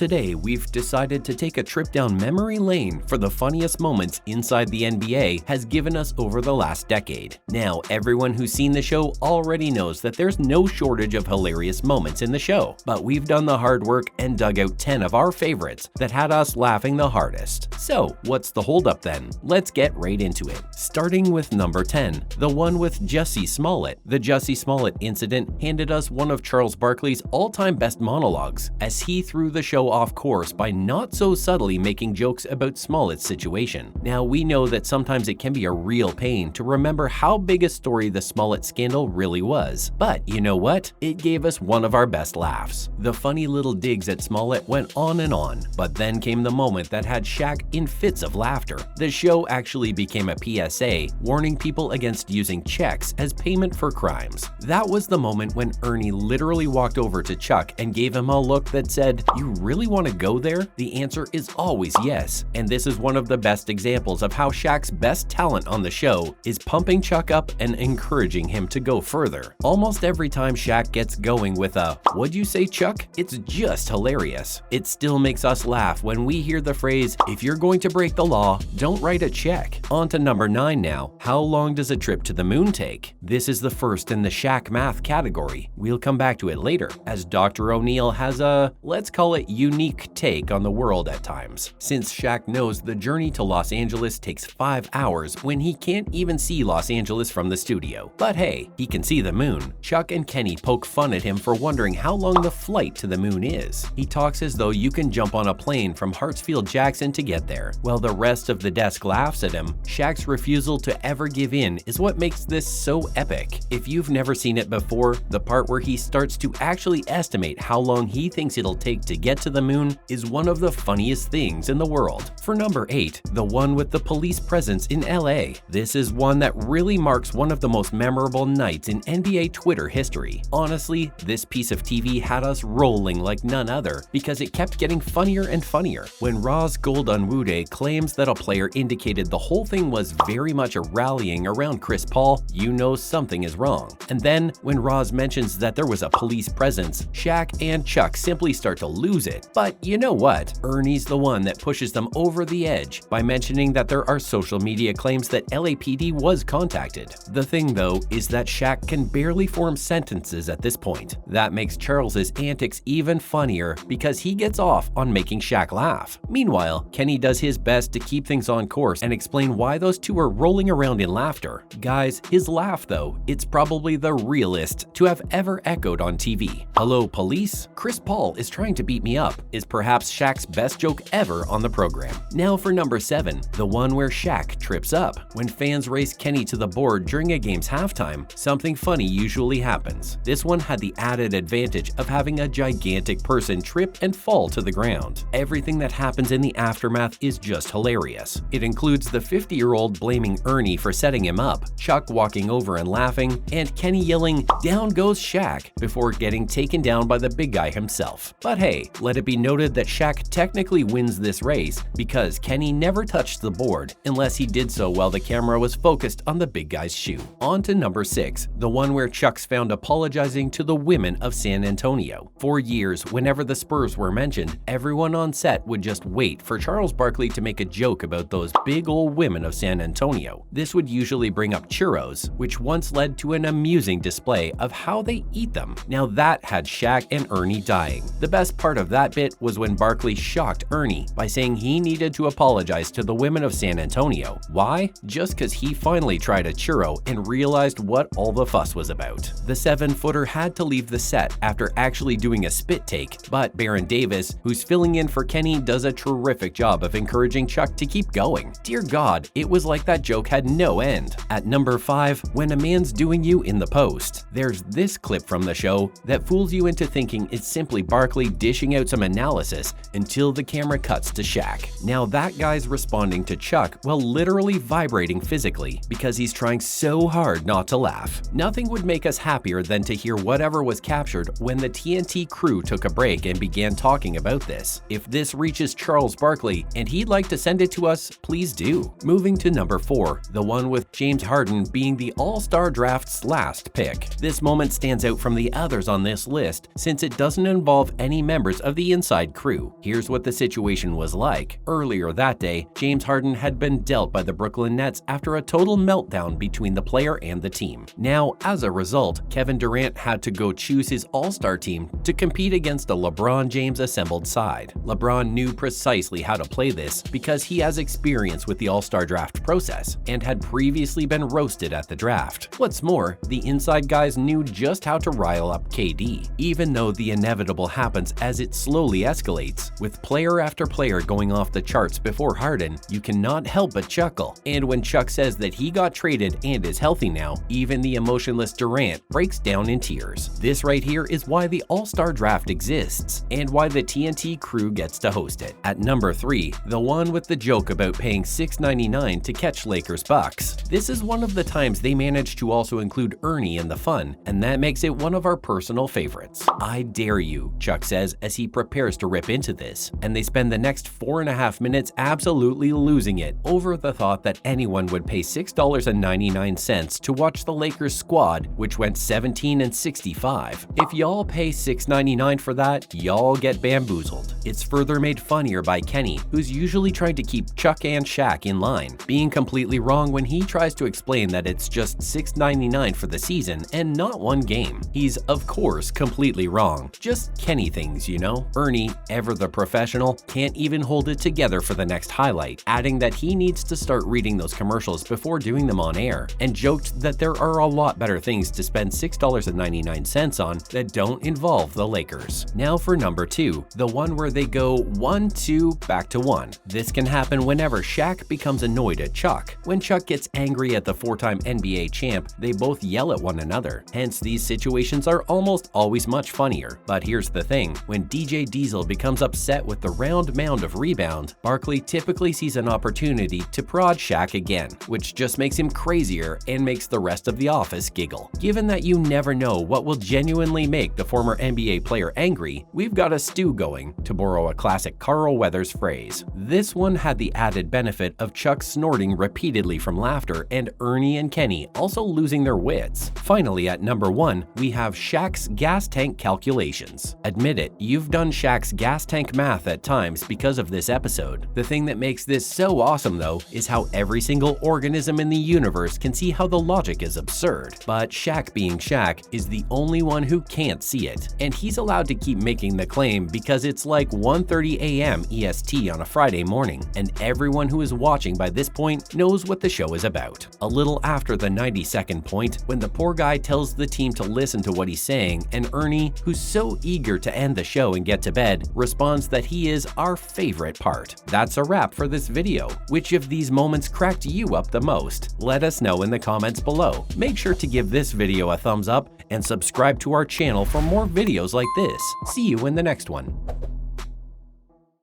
Today, we've decided to take a trip down memory lane for the funniest moments inside the NBA has given us over the last decade. Now, everyone who's seen the show already knows that there's no shortage of hilarious moments in the show, but we've done the hard work and dug out 10 of our favorites that had us laughing the hardest. So, what's the holdup then? Let's get right into it. Starting with number 10, the one with Jussie Smollett. The Jussie Smollett incident handed us one of Charles Barkley's all-time best monologues, as he threw the show off course by not so subtly making jokes about Smollett's situation. Now, we know that sometimes it can be a real pain to remember how big a story the Smollett scandal really was. But you know what? It gave us one of our best laughs. The funny little digs at Smollett went on, but then came the moment that had Shaq in fits of laughter. The show actually became a PSA, warning people against using checks as payment for crimes. That was the moment when Ernie literally walked over to Chuck and gave him a look that said, "You really want to go there?" The answer is always yes, and this is one of the best examples of how Shaq's best talent on the show is pumping Chuck up and encouraging him to go further. Almost every time Shaq gets going with a "What'd you say, Chuck?" it's just hilarious. It still makes us laugh when we hear the phrase, "If you're going to break the law, don't write a check." On to number 9 now. How long does a trip to the moon take? This is the first in the Shaq math category. We'll come back to it later, as Dr. O'Neill has a, let's call it, unique take on the world at times. Since Shaq knows the journey to Los Angeles takes 5 hours when he can't even see Los Angeles from the studio. But hey, he can see the moon. Chuck and Kenny poke fun at him for wondering how long the flight to the moon is. He talks as though you can jump on a plane from Hartsfield-Jackson to get there. While the rest of the desk laughs at him, Shaq's refusal to ever give in is what makes this so epic. If you've never seen it before, the part where he starts to actually estimate how long he thinks it'll take to get to the moon is one of the funniest things in the world. For number 8, the one with the police presence in LA. This is one that really marks one of the most memorable nights in NBA Twitter history. Honestly, this piece of TV had us rolling like none other because it kept getting funnier and funnier. When Roz Goldunwude claims that a player indicated the whole thing was very much a rallying around Chris Paul, you know something is wrong. And then, when Roz mentions that there was a police presence, Shaq and Chuck simply start to lose it. But you know what? Ernie's the one that pushes them over the edge by mentioning that there are social media claims that LAPD was contacted. The thing though is that Shaq can barely form sentences at this point. That makes Charles's antics even funnier because he gets off on making Shaq laugh. Meanwhile, Kenny does his best to keep things on course and explain why those two are rolling around in laughter. Guys, his laugh though, it's probably the realest to have ever echoed on TV. "Hello, police? Chris Paul is trying to beat me up" is perhaps Shaq's best joke ever on the program. Now for number 7, the one where Shaq trips up. When fans race Kenny to the board during a game's halftime, something funny usually happens. This one had the added advantage of having a gigantic person trip and fall to the ground. Everything that happens in the aftermath is just hilarious. It includes the 50-year-old blaming Ernie for setting him up, Chuck walking over and laughing, and Kenny yelling, "Down goes Shaq," before getting taken down by the big guy himself. But hey, let it be noted that Shaq technically wins this race because Kenny never touched the board unless he did so while the camera was focused on the big guy's shoe. On to number 6, the one where Chuck's found apologizing to the women of San Antonio. For years, whenever the Spurs were mentioned, everyone on set would just wait for Charles Barkley to make a joke about those big old women of San Antonio. This would usually bring up churros, which once led to an amusing display of how they eat them. Now that had Shaq and Ernie dying. The best part of that bit was when Barkley shocked Ernie by saying he needed to apologize to the women of San Antonio. Why? Just because he finally tried a churro and realized what all the fuss was about. The 7-footer had to leave the set after actually doing a spit take, but Baron Davis, who's filling in for Kenny, does a terrific job of encouraging Chuck to keep going. Dear God, it was like that joke had no end. At number 5, when a man's doing you in the post. There's this clip from the show that fools you into thinking it's simply Barkley dishing out some analysis until the camera cuts to Shaq. Now that guy's responding to Chuck while literally vibrating physically because he's trying so hard not to laugh. Nothing would make us happier than to hear whatever was captured when the TNT crew took a break and began talking about this. If this reaches Charles Barkley and he'd like to send it to us, please do. Moving to number 4, the one with James Harden being the All-Star Draft's last pick. This moment stands out from the others on this list since it doesn't involve any members of the the inside crew. Here's what the situation was like. Earlier that day, James Harden had been dealt by the Brooklyn Nets after a total meltdown between the player and the team. Now, as a result, Kevin Durant had to go choose his all-star team to compete against a LeBron James assembled side. LeBron knew precisely how to play this because he has experience with the all-star draft process and had previously been roasted at the draft. What's more, the inside guys knew just how to rile up KD, even though the inevitable happens as it slowly escalates. With player after player going off the charts before Harden, you cannot help but chuckle. And when Chuck says that he got traded and is healthy now, even the emotionless Durant breaks down in tears. This right here is why the All-Star Draft exists and why the TNT crew gets to host it. At number 3, the one with the joke about paying $6.99 to catch Lakers Bucks. This is one of the times they managed to also include Ernie in the fun, and that makes it one of our personal favorites. "I dare you," Chuck says as he prepares to rip into this, and they spend the next 4.5 minutes absolutely losing it over the thought that anyone would pay $6.99 to watch the Lakers squad, which went 17-65. If y'all pay $6.99 for that, y'all get bamboozled. It's further made funnier by Kenny, who's usually trying to keep Chuck and Shaq in line, being completely wrong when he tries to explain that it's just $6.99 for the season and not one game. He's, of course, completely wrong. Just Kenny things, you know? Ernie, ever the professional, can't even hold it together for the next highlight, adding that he needs to start reading those commercials before doing them on air, and joked that there are a lot better things to spend $6.99 on that don't involve the Lakers. Now for number 2, the one where they go 1-2 back to 1. This can happen whenever Shaq becomes annoyed at Chuck. When Chuck gets angry at the 4-time NBA champ, they both yell at one another. Hence, these situations are almost always much funnier. But here's the thing, when DJ Diesel becomes upset with the round mound of rebound, Barkley typically sees an opportunity to prod Shaq again, which just makes him crazier and makes the rest of the office giggle. Given that you never know what will genuinely make the former NBA player angry, we've got a stew going, to borrow a classic Carl Weathers phrase. This one had the added benefit of Chuck snorting repeatedly from laughter and Ernie and Kenny also losing their wits. Finally, at number 1, we have Shaq's gas tank calculations. Admit it, you've done Shaq's gas tank math at times because of this episode. The thing that makes this so awesome though is how every single organism in the universe can see how the logic is absurd. But Shaq being Shaq is the only one who can't see it, and he's allowed to keep making the claim because it's like 1:30 a.m. EST on a Friday morning, and everyone who is watching by this point knows what the show is about. A little after the 90-second point, when the poor guy tells the team to listen to what he's saying, and Ernie, who's so eager to end the show and get to bed, responds that he is our favorite part. That's a wrap for this video. Which of these moments cracked you up the most? Let us know in the comments below. Make sure to give this video a thumbs up and subscribe to our channel for more videos like this. See you in the next one.